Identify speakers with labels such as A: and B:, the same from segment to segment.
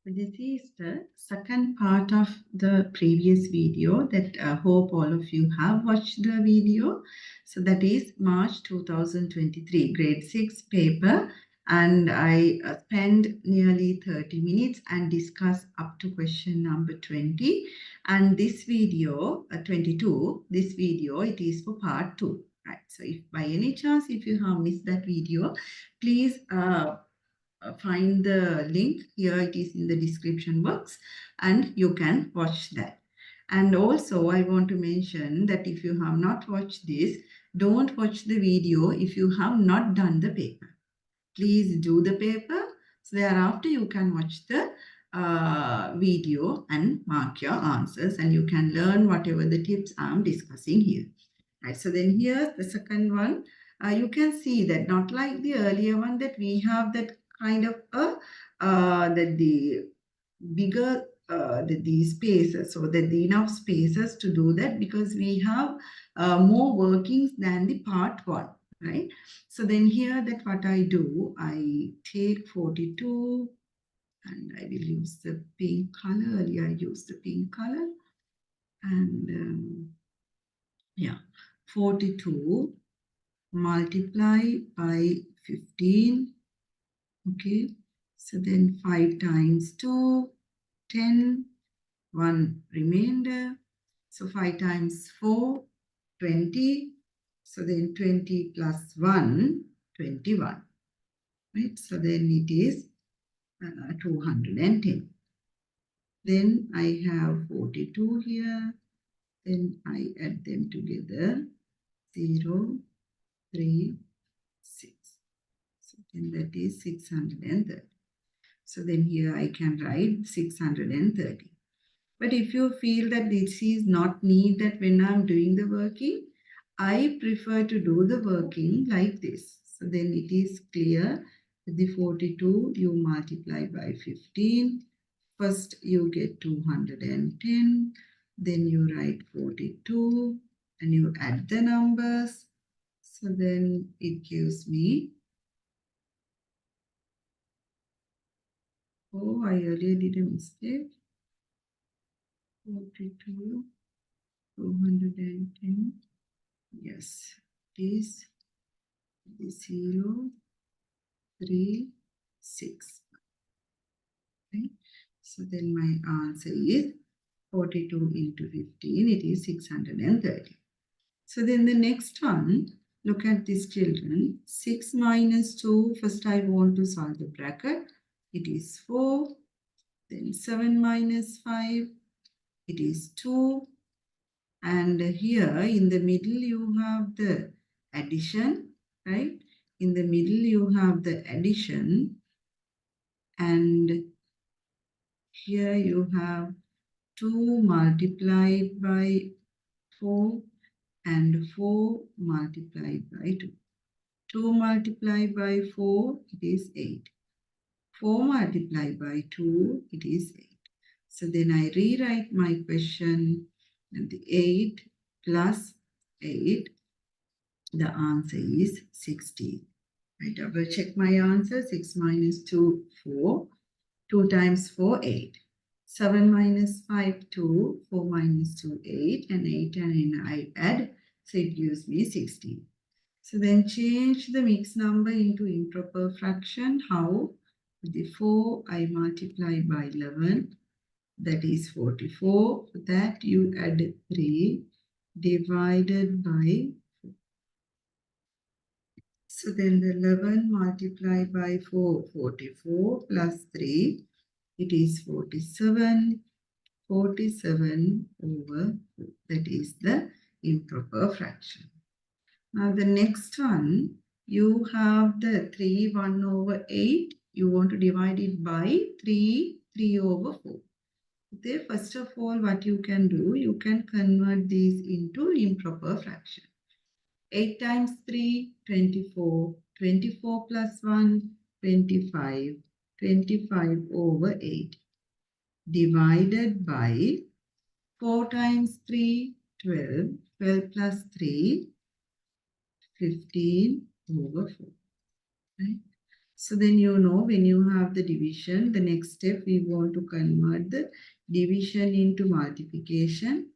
A: This is the second part of the previous video that I hope all of you have watched the video. So that is March 2023 grade 6 paper, and I spent nearly 30 minutes and discussed up to question number 20, and this video 22, this video it is for part 2. Right. So if by any chance if you have missed that video, please find the link here, it is in the description box, and you can watch that. And also I want to mention that if you have not watched this, don't watch the video if you have not done the paper. Please do the paper, so thereafter you can watch the video and mark your answers, and you can learn whatever the tips I'm discussing here. Right, so then here the second one, you can see that not like the earlier one that we have that kind of a that the bigger the spaces, so that the enough spaces to do that, because we have more workings than the part 1, right? So then here that what I do, I take 42 and I will use the pink color. Earlier I used the pink color, and yeah, 42 multiply by 15. Okay, so then 5 times 2, 10, 1 remainder. So 5 times 4, 20. So then 20 plus 1, 21. Right, so then it is 210. Then I have 42 here. Then I add them together. 0, 3, 6. So then that is 630. So then here I can write 630. But if you feel that this is not needed when I'm doing the working, I prefer to do the working like this. So then it is clear that the 42 you multiply by 15. First you get 210. Then you write 42 and you add the numbers. So then it gives me, oh, I earlier did a mistake. 42, 210. Yes, it is 0, 3, 6. Right? So then my answer is 42 into 15, it is 630. So then the next one, look at these children. 6 minus 2, first I want to solve the bracket. It is 4. Then 7 minus 5, it is 2. And here in the middle you have the addition, right? In the middle you have the addition, and here you have 2 multiplied by 4 and 4 multiplied by 2. 2 multiplied by 4, it is 8. 4 multiplied by 2, it is 8. So then I rewrite my question, and the 8 plus 8, the answer is 16. I double check my answer. 6 minus 2, 4. 2 times 4, 8. 7 minus 5, 2. 4 minus 2, 8. And 8 and I add. So it gives me 16. So then change the mixed number into improper fraction. How? With the 4 I multiply by 11. That is 44. For that you add 3 divided by. So then the 11 multiplied by 4, 44 plus 3, it is 47. 47 over 4. That is the improper fraction. Now the next one, you have the 3, 1 over 8. You want to divide it by 3, 3 over 4. Okay, first of all, what you can do, you can convert these into improper fraction. 8 times 3, 24. 24 plus 1, 25. 25 over 8. Divided by 4 times 3, 12. 12 plus 3, 15 over 4. Right? So then you know when you have the division, the next step we want to convert the division into multiplication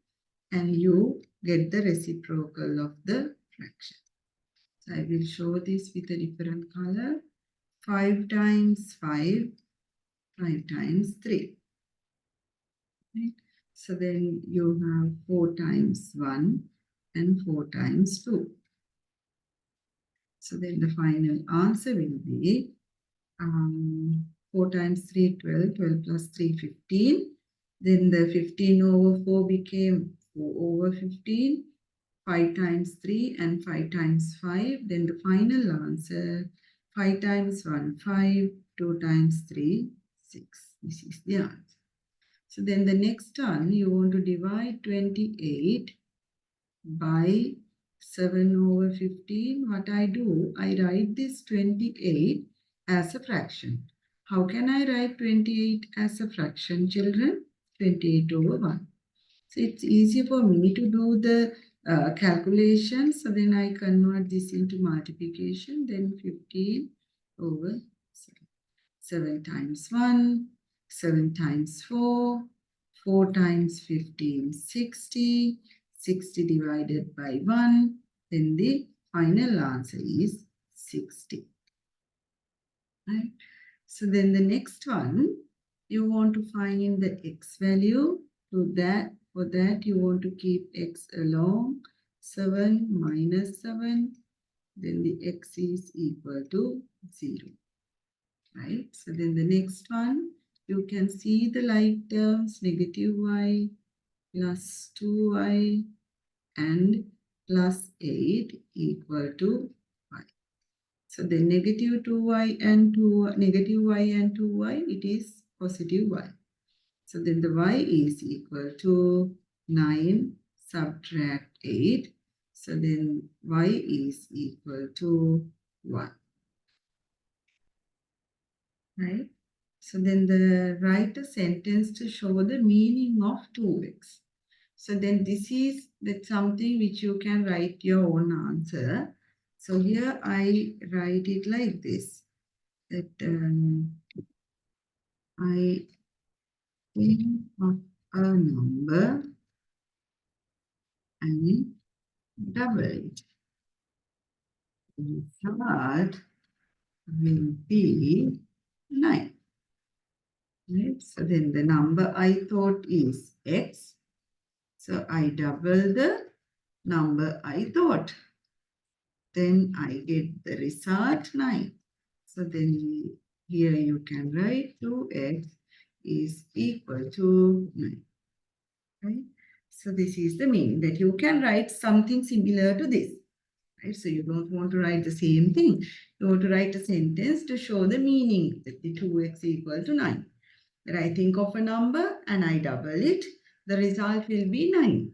A: and you get the reciprocal of the fraction. So I will show this with a different color. 5 times 5, 5 times 3. Right? So then you have 4 times 1 and 4 times 2. So then the final answer will be 4 times 3, 12, 12 plus 3, 15. Then the 15 over 4 became 4 over 15. 5 times 3 and 5 times 5. Then the final answer, 5 times 1, 5, 2 times 3, 6. This is the answer. So then the next one, you want to divide 28 by 7 over 15. What I do, I write this 28 as a fraction. How can I write 28 as a fraction, children? 28 over 1. So it's easy for me to do the calculation. So then I convert this into multiplication. Then 15 over 7. 7 times 1, 7 times 4, 4 times 15, 60. 60 divided by 1. Then the final answer is 60. Right? So then the next one, you want to find the x value. For that, you want to keep x along 7 minus 7. Then the x is equal to 0. Right? So then the next one, you can see the like terms, negative y plus 2y and plus 8 equal to y. So the negative 2y and 2 negative y and 2y, it is positive y. So then the y is equal to 9 subtract 8. So then y is equal to 1. Right? So then write a sentence to show the meaning of 2x. So then this is something which you can write your own answer. So here I write it like this. That I think of a number and double it. The result will be 9. Right? So then the number I thought is x. So I double the number I thought. Then I get the result 9. So then here you can write 2x is equal to 9. Right? So this is the meaning that you can write something similar to this. Right? So you don't want to write the same thing. You want to write a sentence to show the meaning that the 2x equal to 9. That I think of a number and I double it, the result will be 9.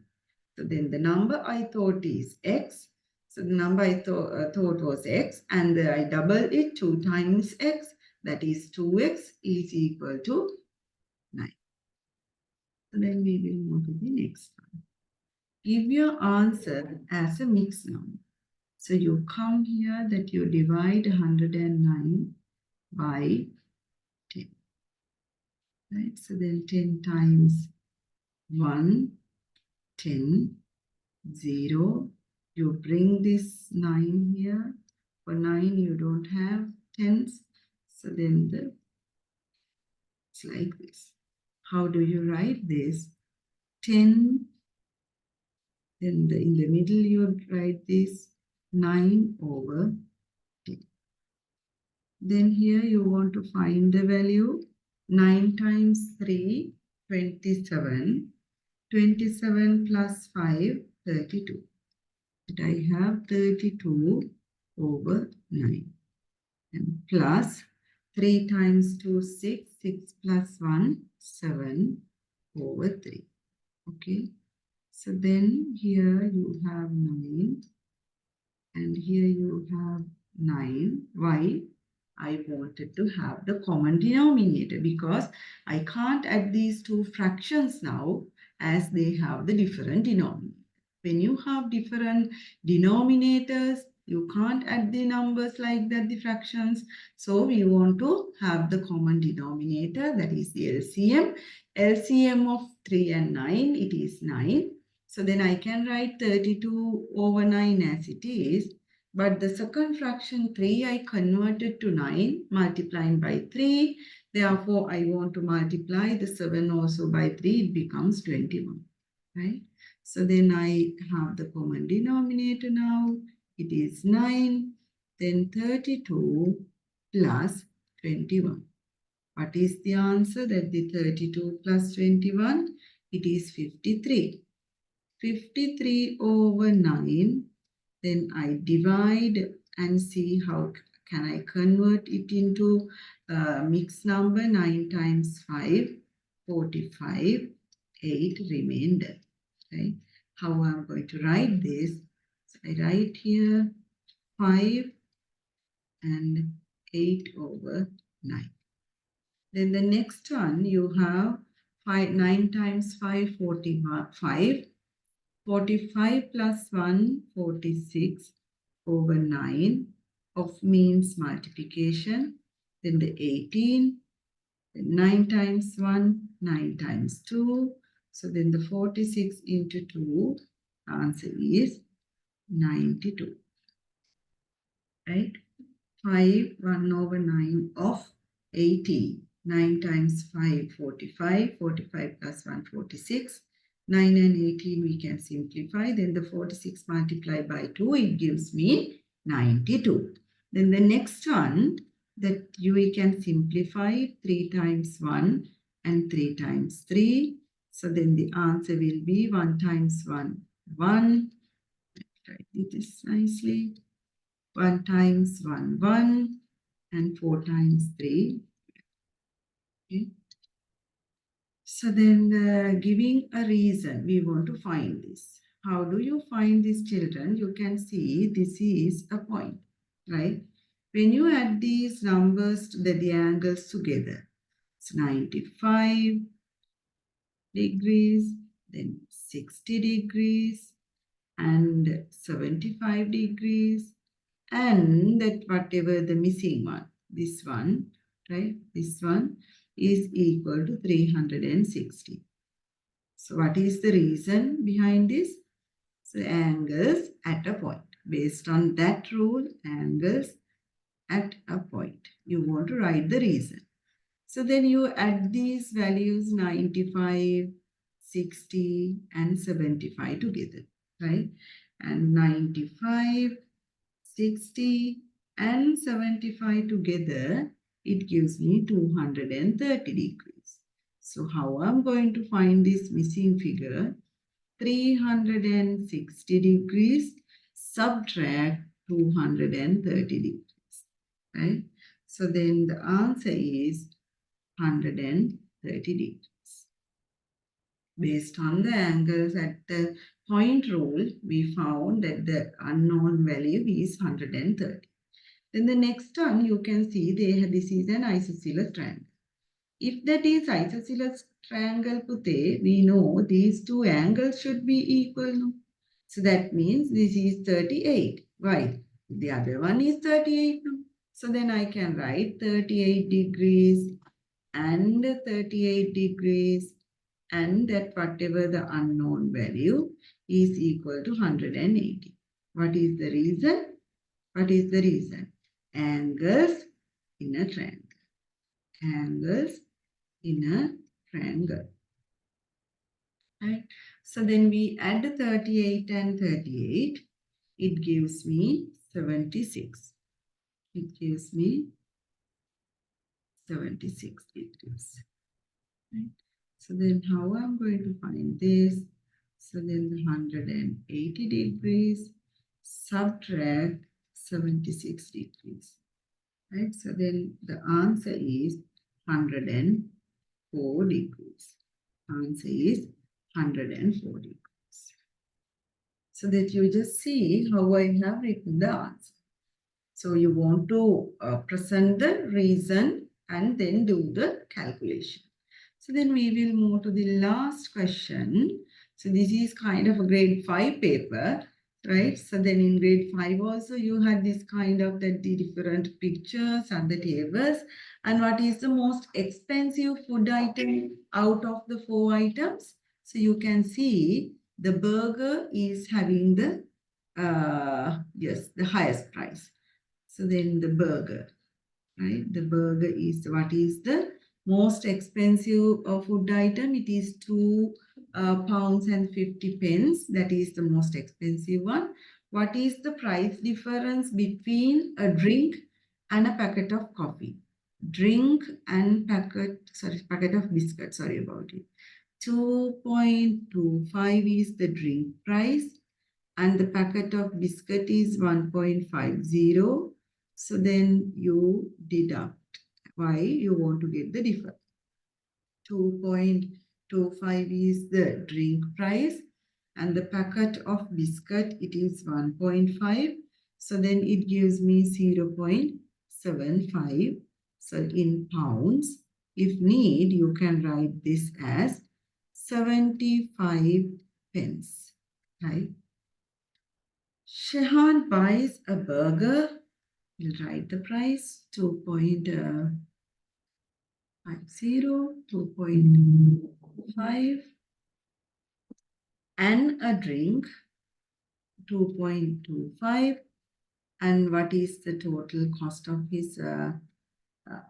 A: So then the number I thought is x. So the number I thought was x and I double it 2 times x. That is 2x is equal to 9. So then we will move to the next one. Give your answer as a mixed number. So you come here that you divide 109 by 10. Right? So then 10 times 1, 10, 0. You bring this 9 here. For 9, you don't have tens. So then it's like this. How do you write this? 10. Then in the middle, you write this 9 over 10. Then here you want to find the value. 9 times 3, 27. 27 plus 5, 32. But I have 32 over 9. And plus 3 times 2, 6. 6 plus 1, 7 over 3. Okay. So then here you have 9. And here you have 9. Why? I wanted to have the common denominator because I can't add these two fractions now as they have the different denominator. When you have different denominators, You can't add the numbers like that, the fractions. So we want to have the common denominator, that is the LCM. LCM of 3 and 9, it is 9. So then I can write 32 over 9 as it is. But the second fraction 3 I converted to 9 multiplying by 3. Therefore, I want to multiply the 7 also by 3. It becomes 21. Right? So then I have the common denominator now. It is 9. Then 32 plus 21. What is the answer? That the 32 plus 21, it is 53. 53 over 9. Then I divide and see how can I convert it into mixed number. 9 times 5, 45, 8 remainder. Right? How I'm going to write this? So I write here 5 and 8 over 9. Then the next one you have 9 times 5, 45. 45 plus 1, 46 over 9 of means multiplication. Then the 18, then 9 times 1, 9 times 2. So then the 46 into 2, answer is 92. Right? 5, 1 over 9 of 80. 9 times 5, 45. 45 plus 1, 46. 9 and 18 we can simplify. Then the 46 multiplied by 2, it gives me 92. Then the next one that we can simplify 3 times 1 and 3 times 3. So then the answer will be 1 times 1, 1. Write this nicely. 1 times 1, 1, and 4 times 3. Okay. So then giving a reason, we want to find this. How do you find this, children? You can see this is a point, right? When you add these numbers, the angles together, it's 95 degrees, then 60 degrees, and 75 degrees, and that whatever the missing one, this one, right, this one is equal to 360. So what is the reason behind this? So angles at a point. Based on that rule, angles at a point. You want to write the reason. So then you add these values 95, 60 and 75 together, right? And 95, 60 and 75 together, it gives me 230 degrees. So how I'm going to find this missing figure? 360 degrees subtract 230 degrees, right? So then the answer is 130 degrees. Based on the angles at the point rule, we found that the unknown value is 130. Then the next one, you can see this is an isosceles triangle. If that is isosceles triangle, Pute, we know these two angles should be equal. No? So that means this is 38. Why? The other one is 38. No? So then I can write 38 degrees and 38 degrees, and that whatever the unknown value is equal to 180. What is the reason? What is the reason? Angles in a triangle. Angles in a triangle. Right? So then we add 38 and 38. It gives me 76. It gives me 76 degrees. Right? So then how I'm going to find this? So then the 180 degrees subtract 76 degrees. Right? So then the answer is 104 degrees. Answer is 104 degrees. So that you just see how I have written the answer. So you want to present the reason and then do the calculation. So then we will move to the last question. So this is kind of a grade 5 paper. right? So then in grade 5 also you had this kind of the different pictures and the tables. And what is the most expensive food item out of the 4 items? So you can see the burger is having the yes, the highest price. So then the burger, right? The burger is what is the most expensive food item? It is £2 and 50 pence. That is the most expensive one. What is the price difference between a drink and a packet of coffee? Drink and packet of biscuit. Sorry about it. 2.25 is the drink price and the packet of biscuit is 1.50. So then you deduct why you want to get the difference. 2.25 is the drink price and the packet of biscuit it is 1.5. So then it gives me 0.75. So in pounds, if need, you can write this as 75 pence, right? Shehan buys a burger. We'll write the price 2.50, 2.5, and a drink 2.25. And what is the total cost of his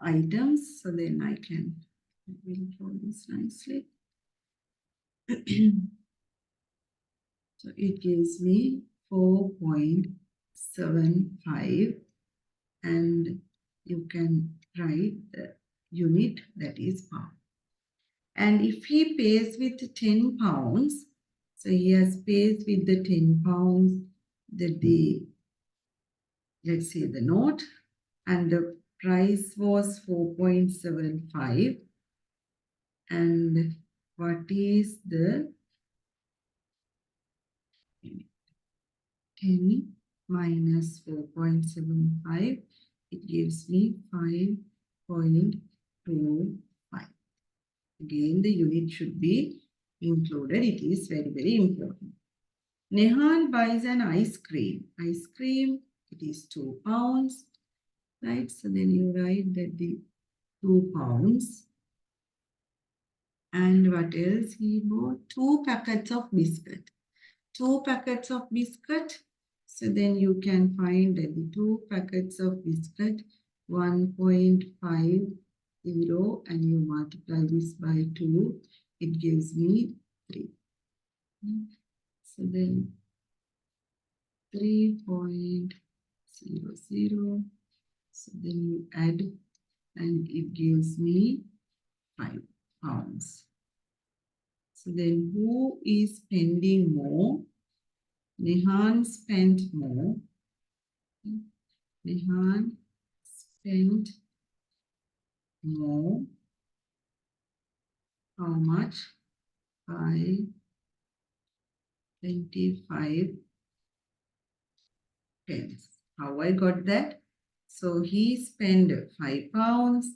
A: items? So then I will draw this nicely. So it gives me 4.75 and you can write the unit that is pound. And if he pays with 10 pounds, so he has paid with the 10 pounds that let's say the note, and the price was 4.75. And what is the 10 minus 4.75? It gives me 5.25. Again, the unit should be included. It is very, very important. Nehan buys an ice cream. Ice cream, it is 2 pounds, right? So then you write that the 2 pounds. And what else he bought? 2 packets of biscuit. 2 packets of biscuit. So then you can find that the 2 packets of biscuit, 1.50, and you multiply this by 2, it gives me 3. So then 3.00. So then you add and it gives me 5 pounds. So then who is spending more? Nehan spent more. Nehan spent more. How much? By 25 pence. How I got that? So he spent 5 pounds.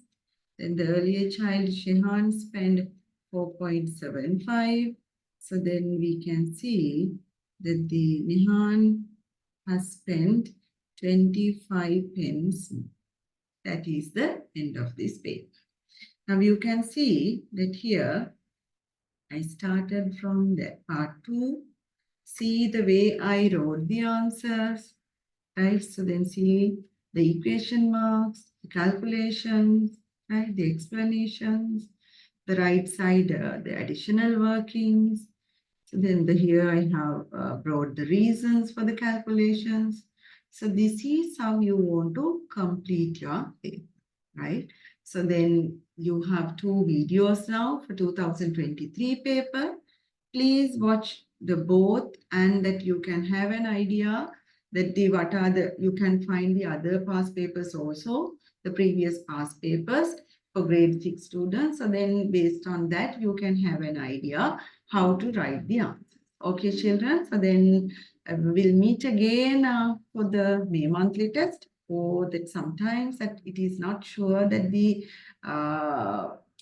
A: Then the earlier child, Shehan, spent 4.75. So then we can see that the Nihan has spent 25 pence. That is the end of this page. Now you can see that here I started from the part 2. See the way I wrote the answers, right? So then see the equation marks, the calculations, right? The explanations, the right side, the additional workings. So then here I have brought the reasons for the calculations. So this is how you want to complete your paper, right? So then you have 2 videos now for 2023 paper. Please watch the both and that you can have an idea that you can find the other past papers also, the previous past papers for grade 6 students. So then based on that, you can have an idea how to write the answers. Okay, children. So then we'll meet again for the May monthly test, or that sometimes that it is not sure that the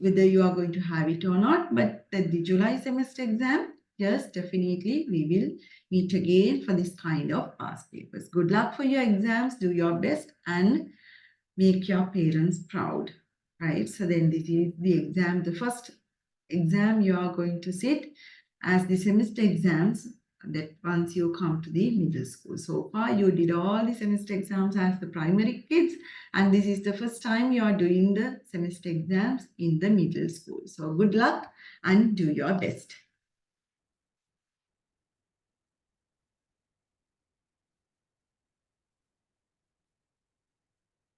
A: whether you are going to have it or not, but the July semester exam, yes, definitely we will meet again for this kind of past papers. Good luck for your exams. Do your best and make your parents proud, right? So then this is the exam, the first exam you are going to sit as the semester exams that once you come to the middle school. So far you did all the semester exams as the primary kids, and this is the first time you are doing the semester exams in the middle school. So good luck and do your best.